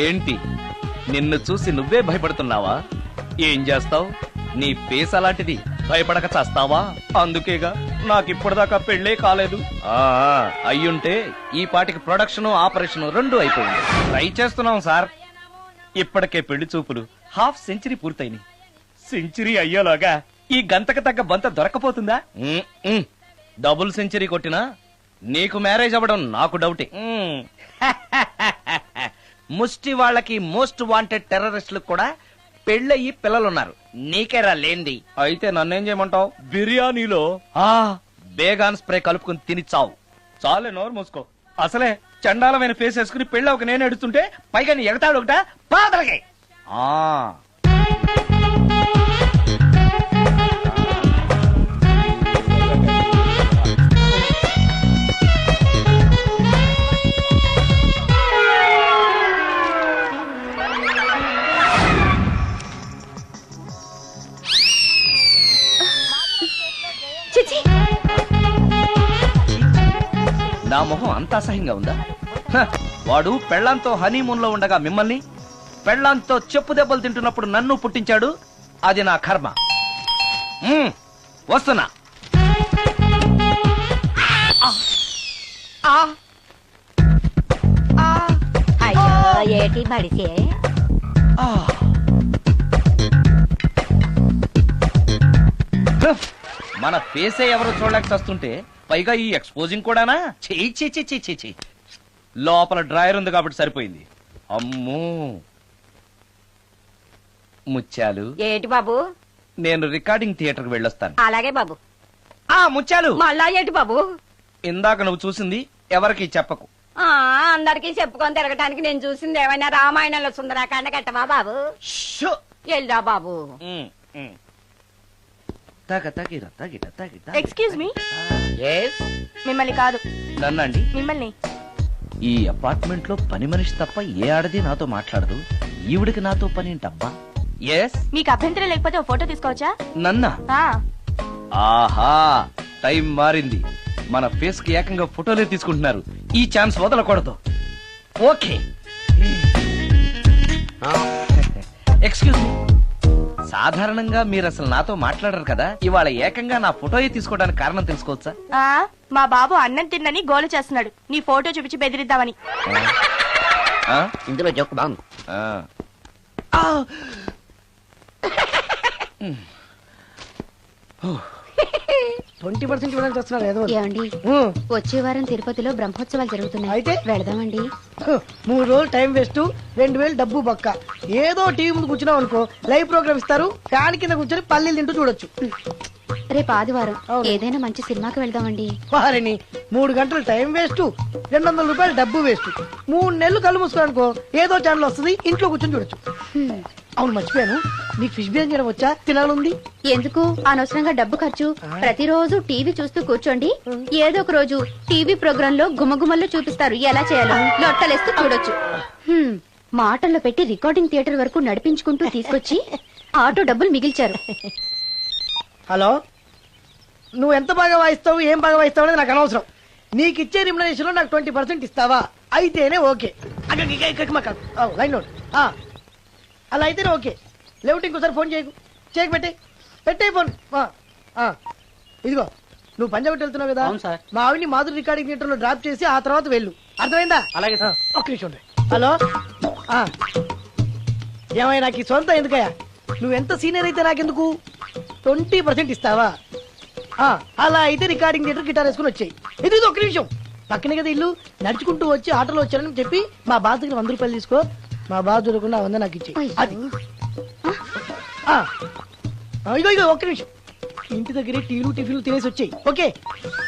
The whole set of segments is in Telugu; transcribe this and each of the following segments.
ఏంటి నిన్ను చూసి నువ్వే భయపడుతున్నావా? ఏం చేస్తావ్? నీ ఫేస్ అలాంటిది, భయపడక చేస్తావా? అందుకేగా నాకిప్పటిదాకా పెళ్లే కాలేదు. అయ్యుంటే ఈ పాటికి ప్రొడక్షన్ ఆపరేషన్ రెండు అయిపోయింది. ట్రై చేస్తున్నాం సార్. ఇప్పటికే పెళ్లి చూపులు హాఫ్ సెంచరీ పూర్తయినాయి. సెంచరీ అయ్యేలాగా ఈ గంతకు తగ్గ బంత దొరకపోతుందా? డబుల్ సెంచరీ కొట్టినా నీకు మ్యారేజ్ అవ్వడం నాకు డౌటే. ముష్టి వాళ్ళకి మోస్ట్ వాంటెడ్ టెర్రరిస్టులకు కూడా పెళ్ళయి పిల్లలున్నారు. నీకేరా లేంది. అయితే నన్నేం చేయమంటావు? బిర్యానీలో బేగాన్ స్ప్రే కలుపుకుని తిని చావు. చాలే, నోరు మూసుకో. అసలే చండాలమైన ఫేస్ వేసుకుని పెళ్ళి ఒక నేను ఎడుతుంటే పైగా నీ ఎగతాడు ఒకట పాదలకి. నా మొహం అంత అసహ్యంగా ఉందా? వాడు పెళ్లాంతో హనీమూన్ లో ఉండగా మిమ్మల్ని, పెళ్లాంతో చెప్పు దెబ్బలు తింటున్నప్పుడు నన్ను పుట్టించాడు. అది నా కర్మ. వస్తున్నా. ఏటి మడిసే మన ఫేసే ఎవరో చూడలేక వస్తుంటే పైగా ఈ ఎక్స్పోజింగ్ కూడానా? చెయ్యి. లోపల డ్రాయర్ ఉంది కాబట్టి సరిపోయింది. అమ్మో ముత్యాలు. ఏటి బాబు? నేను రికార్డింగ్ థియేటర్ కి వెళ్ళొస్తాను. అలాగే బాబు. ముత్యాలు, మళ్ళా ఏటి బాబు? ఇందాక నువ్వు చూసింది ఎవరికి చెప్పకు. అందరికి చెప్పుకొని తిరగటానికి నేను చూసింది ఏమైనా రామాయణంలో సుందరాకాండ కట్టవా బాబు? వెళ్ళా బాబు. Excuse me. మిమ్మల్ని కాదు. నన్నండి. మిమ్మల్ని. ఈ అపార్ట్మెంట్ లో పని మనిషి తప్ప ఏ ఆడది నాతో మాట్లాడదు. ఈవిడికి నాతో పని ఏంటబ్బా? మీకు అభ్యంతరం లేకపోతే ఓ ఫోటో తీసుకోవచ్చా? నన్నా? ఆహా, టైం మారింది. మన ఫేస్ కి ఏకంగా ఫోటోలే తీసుకుంటున్నారు. ఈ ఛాన్స్ వదలకూడదు. ఓకే. Excuse me. సాధారణంగా మీరు అసలు నాతో మాట్లాడరు కదా, ఇవాళ ఏకంగా నా ఫోటోయే తీసుకోవడానికి కారణం తెలుసుకోవచ్చా? మా బాబు అన్నం తిన్నని గోలు చేస్తున్నాడు. నీ ఫోటో చూపించి బెదిరిద్దామని. ఇందులో జోక్ బాగుంది. 20% ఇవ్వడానికి వస్తున్నారు ఏదో. ఏమండి, వచ్చే వారం తిరుపతిలో బ్రహ్మోత్సవాలు జరుగుతున్నాయి. అయితే వెళదామండి. 3 రోజులు టైం వేస్ట్, 2000 డబ్బు పక్క. ఏదో టీవీ ముందు కూర్చున్నావు అనుకో, లైవ్ ప్రోగ్రామ్ ఇస్తారు. ఫ్యాన్ కింద కూర్చొని పల్లీలు తింటూ చూడొచ్చు. రేపు ఆదివారం ఏదైనా మంచి సినిమాకి వెళ్దామండి. వారిని 3 గంటలు టైం వేస్ట్, 200 రూపాయలు డబ్బు వేస్ట్. 3 నెలలు కళ్ళు మూసుకోనుకో, ఏదో ఛానల్ వస్తుంది, ఇంట్లో కూర్చొని చూడొచ్చు. అవును, మర్చిపోయాను, నీకు ఫిష్ బిర్యానీ చేయడం వచ్చా? తినాలుంది. ఎందుకు అనవసరంగా డబ్బు ఖర్చు? ప్రతిరోజు టీవీ చూస్తూ కూర్చోండి. ఏదో ఒక రోజు టీవీ ప్రోగ్రామ్ లో గుమగుమల్లో చూపిస్తారు ఎలా చేయాలో. లొట్టలేస్తూ చూడొచ్చు. మాటల్లో పెట్టి రికార్డింగ్ థియేటర్ వరకు నడిపించుకుంటూ తీసుకొచ్చి ఆటో డబ్బులు మిగిల్చారు. హలో, నువ్వు ఎంత బాగా వాయిస్తావు, ఏం బాగా వాయిస్తావు అనేది నాకు అనవసరం. నీకు ఇచ్చే రిమ్యునరేషన్ లో నాకు 20% ఇస్తావా? అయితేనే ఓకే. Line note. అలా అయితేనే ఓకే. లేవుటి ఇంకోసారి ఫోన్ చేయకు పెట్టే ఫోన్. ఇదిగో, నువ్వు పంజాబ్ వెళ్తున్నావు కదా, మా ఆవిడ్ని మాధురి రికార్డింగ్ థియేటర్ లో డ్రాప్ చేసి ఆ తర్వాత వెళ్ళు. అర్థమైందా? అలాగే. ఒక్క నిమిషం. హలో, ఏమైనా నాకు ఈ సొంత ఎందుకయ్యా? నువ్వెంత సీనియర్ అయితే నాకెందుకు? 20% ఇస్తావా? అలా అయితే రికార్డింగ్ థియేటర్ గిటార్ వేసుకుని వచ్చాయి. ఇది ఒక్క నిమిషం. పక్కనే కదా ఇల్లు, నడుచుకుంటూ వచ్చి ఆటోలో వచ్చారని చెప్పి మా బాస్ దగ్గర 100 రూపాయలు తీసుకో. మా బాస్ దొరకకుండా 100 నాకు ఇచ్చి. ఇగో ఒక్క నిమిషం. ఇంటి దగ్గరే టీలు టిఫిన్లు తినేసి వచ్చాయి. ఓకే,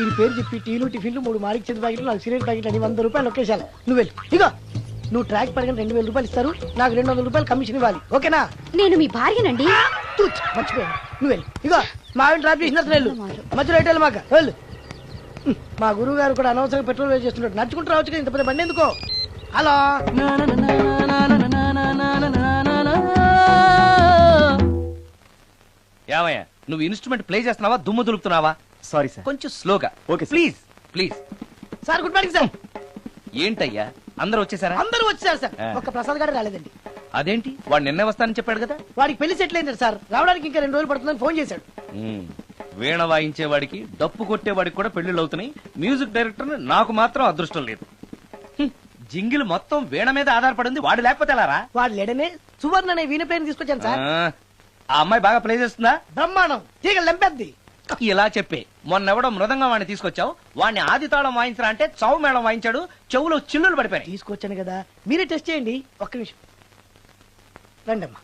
ఈ పేరు చెప్పి టీలు టిఫిన్లు 3 మారిక్ చేతి ప్యాకెట్లు, 4 సిగరెట్ ప్యాకెట్లు అని 100 రూపాయలు ఒకేసారి. నువ్వు వెళ్ళు. ఇగో, నువ్వు ట్రాక్ పడగానే 2000 రూపాయలు ఇస్తారు. నాకు 200 రూపాయలు కమిషన్ ఇవ్వాలి. ఓకేనా? నేను మీ భార్యనండి. మర్చిపోయాను. నువ్వు వెళ్ళు. ఇగో, మా ఆవిడ డ్రాప్ చేసిన వెళ్ళు. మధ్యలో రైట్ వెళ్ళి మాక వెళ్ళు. మా గురువు గారు కూడా అనవసరంగా పెట్రోల్ వేస్ట్ చేస్తున్నాడు. నడుచుకుంటూ రావచ్చు కదా, ఇంత పెద్ద బండి ఎందుకో. హలో, ఏమయ్యా, నువ్వు ఇన్స్ట్రుమెంట్ ప్లే చేస్తున్నావా, దుమ్ము దులుపుతున్నావా? సారీ సార్, కొంచెం స్లోగా. Okay please. Sir, good morning sir. ఏంటయ్యా అందరూ వచ్చేసారా? అందరూ వచ్చారు సార్, ఆ. ఒక్క ప్రసాద్ గారు రాలేదండి. అదేంటి, వాడు నిన్నే వస్తానని చెప్పాడు కదా. వాడికి పెళ్లి సెటిల్ అయింది సార్, రావడానికి ఇంకా 2 రోజులు పడుతుందని ఫోన్ చేశాడు. ఉమ్, వీణ వాయించేవాడికి డప్పు కొట్టేవాడికి కూడా పెళ్లిళ్ళు అవుతున్నాయి. మ్యూజిక్ డైరెక్టర్ నాకు మాత్రం అదృష్టం లేదు. జింగిల్ మొత్తం వీణ మీద ఆధారపడింది, వాడు లేకపోతే ఎలా రా? వాడు లేడనే సువర్ణ అనే వీణ ప్లేయర్ తీసుకొచ్చాను సార్. ఆ అమ్మాయి బాగా ప్లే చేస్తుందా? బ్రహ్మాండం, తీగ లెంపెద్ది. ఇలా చెప్పే మొన్నెవడో మృదంగా వాడిని తీసుకొచ్చావు, వాడిని ఆది తాళం వాయించరా అంటే చౌ మేళం వాయించాడు, చెవులో చిల్లులు పడిపోయాయి. తీసుకొచ్చాను కదా, మీరే టెస్ట్ చేయండి. ఒక్క నిమిషం రండమ్మా.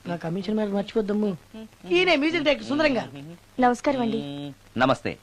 నా కమిషన్ మీద మర్చిపోద్దమ్ము. ఈయనే మ్యూజిక్ డైరెక్టర్ సుందరం గారు. నమస్కారం అండి. నమస్తే.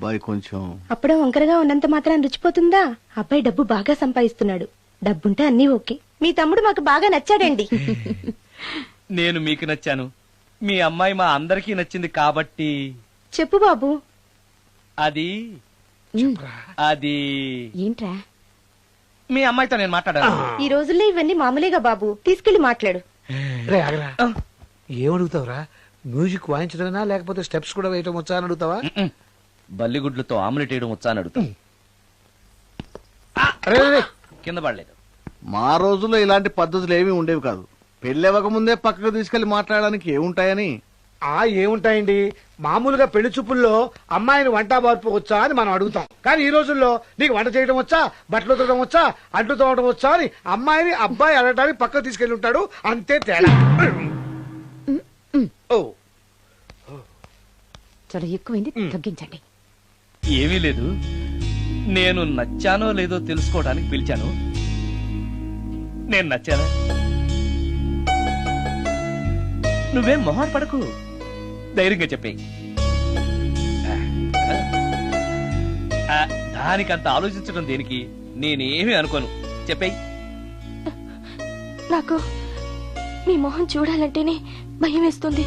బాయ్ కొంచెం అప్పుడే వంకరగా ఉన్నంత మాత్రం రుచిపోతుందా? అబ్బాయి డబ్బు బాగా సంపాదిస్తున్నాడు. డబ్బుంటే అన్నీ ఓకే. మీ తమ్ముడు మాకు బాగా నచ్చాడండి. నేను మీకు నచ్చాను, మీ అమ్మాయి మా అందరికీ నచ్చింది కాబట్టి. చెప్పు బాబు. అది అది ఏంట్రా? మీ అమ్మాయితో నేను మాట్లాడాను. ఈ రోజుల్లో ఇవన్నీ మామూలేగా బాబు, తీసుకెళ్లి మాట్లాడు. రే ఆగరా, ఏమడుగుతావురా? మ్యూజిక్ వాయించడమేనా లేకపోతే స్టెప్స్ కూడా వేయటం వచ్చా అని అడుగుతావా? బల్లిగుడ్లతో ఆమ్లెట్ వేయడం వచ్చా అని అడుగుతా. అరే రే, కింద పడలేదు. మా రోజుల్లో ఇలాంటి పద్ధతులు ఏమీ ఉండేవి కాదు. పెళ్ళవక ముందే పక్కకు తీసుకెళ్లి మాట్లాడడానికి ఏముంటాయని. ఏముంటాయండి, మామూలుగా పెళ్లి చూపుల్లో అమ్మాయిని వంట బార్పు వచ్చా అని మనం అడుగుతాం. కానీ ఈ రోజుల్లో నీకు వంట చేయడం వచ్చా, బట్టలు ఉతకడం వచ్చా, అంట్లు తోమడం వచ్చా అని అమ్మాయిని అబ్బాయి అడగడానికి పక్కకు తీసుకెళ్లి ఉంటాడు. అంతే తేడా. ఓ చాలా ఎక్కువైంది, తగ్గించండి. ఏమీ లేదు, నేను నచ్చానో లేదో తెలుసుకోవడానికి పిలిచాను. నేను నచ్చానా? నువ్వేం మొహాన్ పడకు, ధైర్యంగా చెప్పే. దానికంత ఆలోచించడం దేనికి? నేనేమీ అనుకోను, చెప్పేయ్. నాకు మీ మొహం చూడాలంటేనే భయం వేస్తుంది.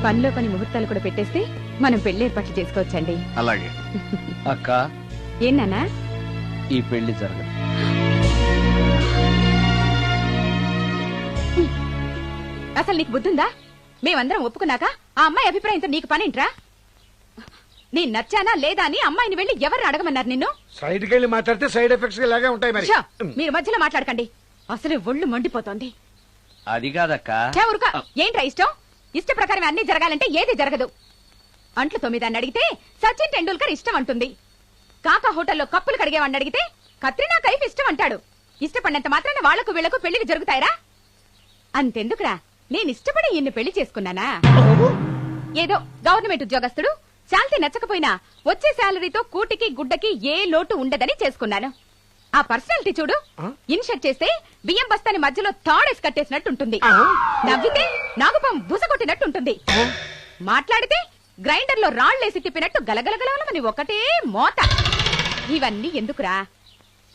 పనిలో పని ముహూర్తాలు కూడా పెట్టేస్తే మనం పెళ్లి ఏర్పాట్లు చేసుకోవచ్చండి. అలాగే అక్క, ఏనానా? ఈ పెళ్లి జరగదు. అసలు నీకు బుద్ధుందా? మేమందరం ఒప్పుకున్నాక ఆ అమ్మాయి అభిప్రాయంతో నీకు పనేంట్రా? నేను నచ్చానా లేదా అని అమ్మాయిని వెళ్ళి ఎవరు అడగమన్నారు నిన్ను? సైడ్కి వెళ్ళి మాట్లాడితే సైడ్ ఎఫెక్ట్స్ ఇలాగే ఉంటాయి మరి. షో, మీరు మధ్యలో మాట్లాడకండి, అసలే ఒళ్ళు మండిపోతోంది. అది కాదక్క. ఊరుక, ఏంట్రా ఇష్టం? ఇష్ట ప్రకారం అన్ని జరగాలంటే ఏది జరగదు. అంట్లు 9 అడిగితే సచిన్ టెండూల్కర్ ఇష్టం అంటుంది. కాకా హోటల్లో కప్పులు కడిగేవాడిని అడిగితే కత్రినా కైఫ్ ఇష్టం అంటాడు. ఇష్టపడినంత మాత్రాన వాళ్లకు వీళ్లకు పెళ్లికి జరుగుతాయిరా? అంతెందుకురా, నేను ఇష్టపడి ఈయన్ని పెళ్లి చేసుకున్నానా? ఏదో గవర్నమెంట్ ఉద్యోగస్తుడు, శాలరీ నచ్చకపోయినా వచ్చే శాలరీతో కూటికి గుడ్డకి ఏ లోటు ఉండదని చేసుకున్నాను. ఆ పర్సనాలిటీ చూడు, ఇన్షర్ట్ చేస్తే బియ్యం బస్తాని మధ్యలో తాడేసి కట్టేసినట్టుంటుంది. నవ్వితే నాగుపం బుసగొట్టినట్టుంటుంది. మాట్లాడితే గ్రైండర్ లో రాళ్లేసి తిప్పినట్టు గలగలగలమని ఒకటే మోత. ఇవన్నీ ఎందుకురా?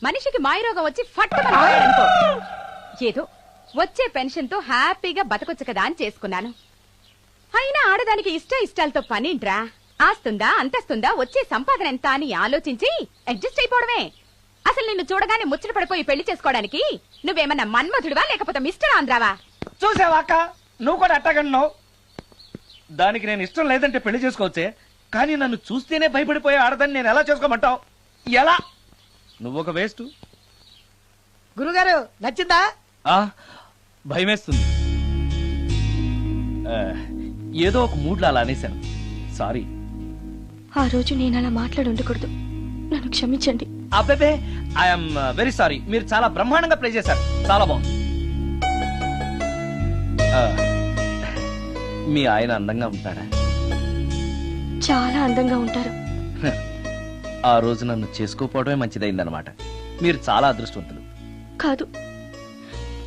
మనిషికి మాయరోగం వచ్చి ఫట్టుమని పోయాడనుకో, ఏదో వచ్చే పెన్షన్ తో హ్యాపీగా బతకొచ్చు కదా అని చేసుకున్నాను. అయినా ఆడదానికి ఇష్టాలతో పనింట్రా? ఆస్తుందా, అంతస్తుందా, వచ్చే సంపాదన ఎంత అని ఆలోచించి అడ్జస్ట్ అయిపోవడమే. అసలు నిన్ను చూడగానే ముచ్చట పడిపోయి పెళ్లి చేసుకోవడానికి నువ్వేమన్నా మన్మధుడివా లేకపోతే మిస్టర్ ఆంధ్రావా? చూసావా అక్క, నువ్వు కూడా అట్టగన్నావు. దానికి నేను ఇష్టం లేదంటే పెళ్లి చేసుకోవచ్చే, కానీ నన్ను చూస్తేనే భయపడిపోయే ఆడదని నేను ఎలా చేసుకోమంటావు? ఎలా? నువ్వొక వేస్ట్. గురుగారు నచ్చిందా? భయమేస్తుంది. ఏదో ఒక మూడ్లో అలా అనేశాను, సారీ. ఆ రోజు నేను అలా మాట్లాడి ఉండకూడదు, నన్ను క్షమించండి. అబ్బే, ఐఎమ్ వెరీ సారీ. మీరు చాలా బ్రహ్మాండంగా ప్లే చేశారు, చాలా బాగుంది. మీ ఆయన అందంగా ఉంటాడా? చాలా అందంగా ఉంటారు. ఆ రోజు నన్ను చేసుకోపోవడమే మంచిదైందనమాట. మీరు చాలా అదృష్టవంతులు. కాదు,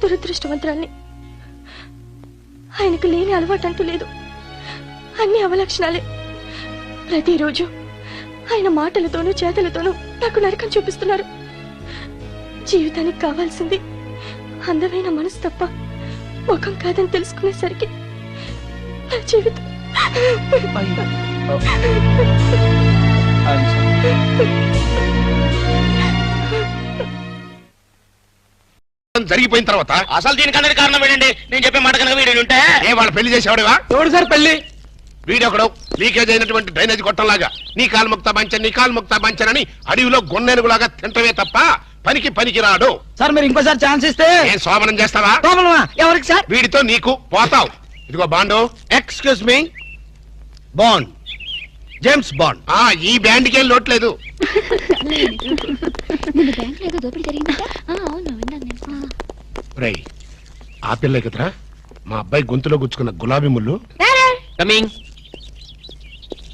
దురదృష్టవంతురాల్ని. ఆయనకు లేని అలవాటు అంటూ లేదు. అన్ని అవలక్షణాలే. ప్రతిరోజు ఆయన మాటలతోనూ చేతలతోనూ నాకు నరకం చూపిస్తున్నారు. జీవితానికి కావాల్సింది అందమైన మనసు తప్ప ముఖం కాదని తెలుసుకునేసరికి నా జీవితం జరిగిపోయిన తర్వాత అసలు దీనికన్నా కారణం ఏంటండి? నేను చెప్పే మాట కనుక వీడు ఉంటే వాళ్ళు పెళ్లి చేసేవాడువా? ఎవడు సార్ పెళ్లి? వీడొకడు లీకేజ్ అయినటువంటి డ్రైనేజ్ గొట్టంలాగా నీ కాలు ముక్త మంచన్ నీ కాలు ముక్త మంచన్ అని అడవిలో గొన్నెనుగులాగా తింటమే తప్ప పనికి రాడు. సార్ మీరు ఇంకోసారి ఛాన్స్ ఇస్తే ఏం సోమనం చేస్తావా? ఎవరికి సార్? వీడితో నీకు పోతావు. ఇదిగో bond. Excuse me, bond, James bond. ఈ బ్యాండ్కి ఏం లోట్లేదు. రేయ్, ఆ పిల్ల కదరా మా అబ్బాయి గొంతులో గుచ్చుకున్న గులాబీ ముళ్ళు. కమింగ్.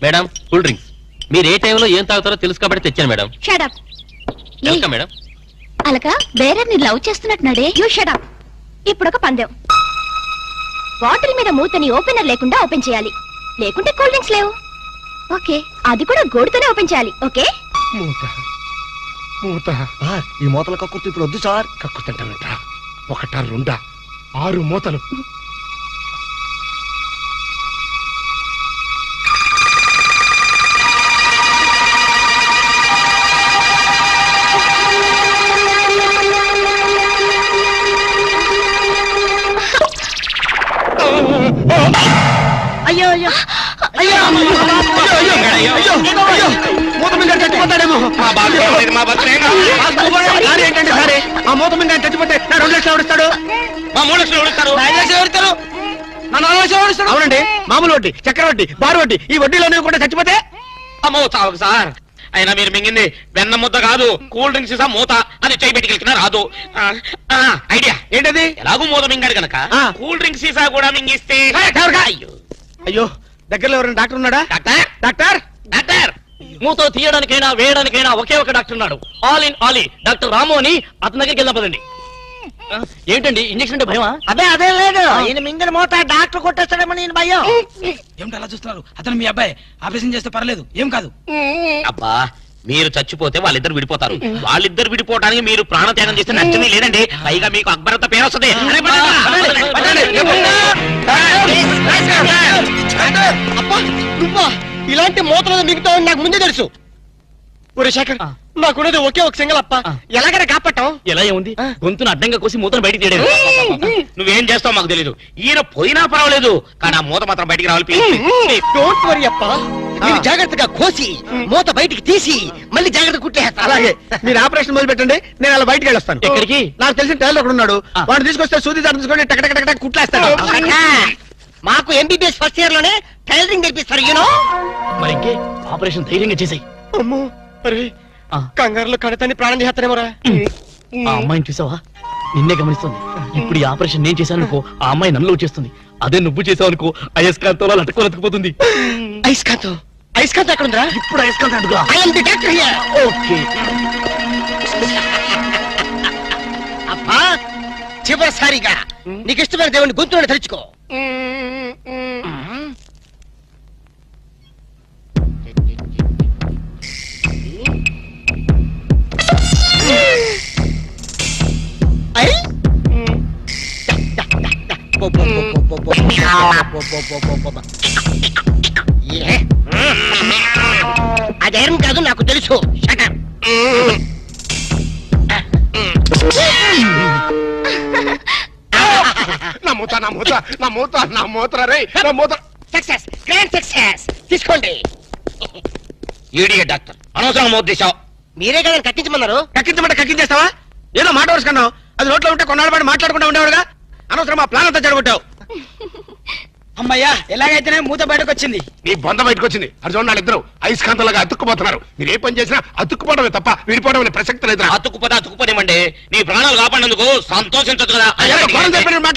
Madam, cool drinks. మీరు ఏ టైంలో ఏం తాగుతారో తెలుసు కాబట్టి తెచ్చాను మేడం. షడప్. Welcome madam. అలక వేరే ని లవ్ చేస్తున్నట్టున్నాడే. You shut up. ఇప్పుడు ఒక పందెం. బాటిల్ మీద మూతని ఓపెనర్ లేకుండా ఓపెన్ చేయాలి, లేకుంటే కూల్ డ్రింక్స్ లేవు. ఓకే, అది కూడా గోడుతోనే ఓపెన్ చేయాలి. ఓకే. మూత మూత. ఈ మూతల కక్కుర్తి ఇప్పుడు వద్దు సార్. కక్కుతంటానంట. ఒకటా రెండా 6 మూతలు. అయ్యో అయ్యో అయ్యో మూత మీద చచ్చిపోతాడేమో. ఏంటంటే సరే ఆ మూత మీద చచ్చిపోతే నా 2 లక్షలు ఎవరిస్తాడు? మా 3 లక్షలు ఎవరిస్తారు? 5 లక్షలు ఎవరిస్తారు? నా 4 లక్షలు ఎవరిస్తాడు? అవునండి, మామూలు వడ్డీ, చక్కెర వడ్డీ, బారు వడ్డీ, ఈ వడ్డీలోనే కూడా చచ్చిపోతే అమ్మో చావకు సార్. అయినా మీరు మింగింది వెన్న ముద్ద కాదు, కూల్ డ్రింక్స్ సీసా మూత అని చేయి పెట్టుకెళ్తున్నా రాదు. ఐడియా ఏంటది? ఎలాగూ మూత మింగాడు కనుక కూల్ డ్రింక్స్ సీసా కూడా మింగిస్తే. అయ్యో అయ్యో, దగ్గరలో ఎవరైనా డాక్టర్ ఉన్నాడా? డాక్టర్ డాక్టర్ డాక్టర్ మూతో తీయడానికైనా వేయడానికైనా ఒకే ఒక డాక్టర్ ఉన్నాడు. ఆల్ ఇన్ ఆలీ డాక్టర్ రాము అని. అతని దగ్గరికి వెళ్దాం పదండి. ఏంటండి ఇంజక్షన్ అంటే భయమా? అదే లేదు, ఈయన మింగిన మూత డాక్టర్ కొట్టేస్తాడేమో నేను భయం. ఏమిటి అలా చూస్తున్నారు? అతను మీ అబ్బాయి, ఆపరేషన్ చేస్తే పర్లేదు, ఏం కాదు. అబ్బా, మీరు చచ్చిపోతే వాళ్ళిద్దరు విడిపోతారు. వాళ్ళిద్దరు విడిపోవడానికి మీరు ప్రాణత్యాగం చేస్తే నష్టమే లేదండి. పైగా మీకు అక్బరత పేరు వస్తుంది. ఇలాంటి మూతలు మిగతా నాకు ముందే తెలుసు. ఒరే శేఖర్, నాకున్నది ఒకే ఒక సింగల్ అప్ప, ఎలాగైనా కాపాటం. ఎలా ఉంది? గొంతును అడ్డంగా కోసి మూతను బయటికి తీయడం. నువ్వేం చేస్తావు మాకు తెలీదు. ఈయన పోయినా పర్వాలేదు, కానీ ఆ మూత మాత్రం బయటికి రావాలి. డోంట్ వరీ అప్ప, మీరు జాగ్రత్తగా కోసి మూత బయటికి తీసి మళ్ళీ జాగ్రత్త కుట్టేస్తా. అలాగే, మీరు ఆపరేషన్ మొదలు పెట్టండి, నేను అలా బయటికి వెళ్ళొస్తాను. ఎక్కడికి? నాకు తెలిసిన టైలర్ ఒకడు ఉన్నాడు, వాడు తీసుకొస్తే సూది దాన్ని తీసుకొని టక్ కుట్లేస్తాడు. మాకు ఎంబీబీఎస్ ఫస్ట్ ఇయర్ లోనే టైలరింగ్ నేర్పిస్తారు. యూనో. మరి ఇంకే ఆపరేషన్ ధైర్యంగా చేసాయి. అమ్మో, అరే కంగారులో కడతాన్ని ప్రాణం చేస్తానేమోరా. ఆ అమ్మాయిని చూసావా? నిన్నే గమనిస్తుంది. ఇప్పుడు ఈ ఆపరేషన్ నేను చేశాను అనుకో, ఆ అమ్మాయి నన్ను చేస్తుంది. అదే నువ్వు చేసావు అనుకో, అయస్కాంతంలో లట్టుకోలేకపోతుంది. ఐస్కాంతం ఎక్కడ ఉందిరా? ఇప్పుడు అయస్కాంతం అడుగురా. ఓకే. అబ్బా, చివరిసారిగా నీకు ఇష్టమైన దేవుని గొంతులను తలుచుకో. అదేం కాదు, నాకు తెలుసు. నా మూత రే, నా మూత. Success, grand success. తీసుకోండి. ఈడియట్ డాక్టర్, అనవసరంగా మూత తీసావు. మీరే కదా కక్కించమన్నారు. కక్కించేస్తావా? ఏదో మాట వరుసుకున్నావు, అది నోట్లో ఉంటే కొన్నాళ్ళ పాటు మాట్లాడుకుంటా ఉండేవాడుగా. అనవసరం మా ప్లాన్ అంతా చెడగొట్టావు. అమ్మయ్యా, ఎలాగైతేనే మూత బయటకు వచ్చింది. నీ బొంద బయటకు వచ్చింది. అది చూడండి, వాళ్ళిద్దరు అయస్కాంతంలాగా అతుక్కుపోతున్నారు. మీరు ఏ పని చేసినా అతుక్కుపోవడమే తప్ప విడిపోవడం అనే ప్రసక్తి లేదు. అతుక్కుపోతే అతుక్కుపోనివ్వండి. నీ ప్రాణాలు కాపాడినందుకు సంతోషించదు కదా.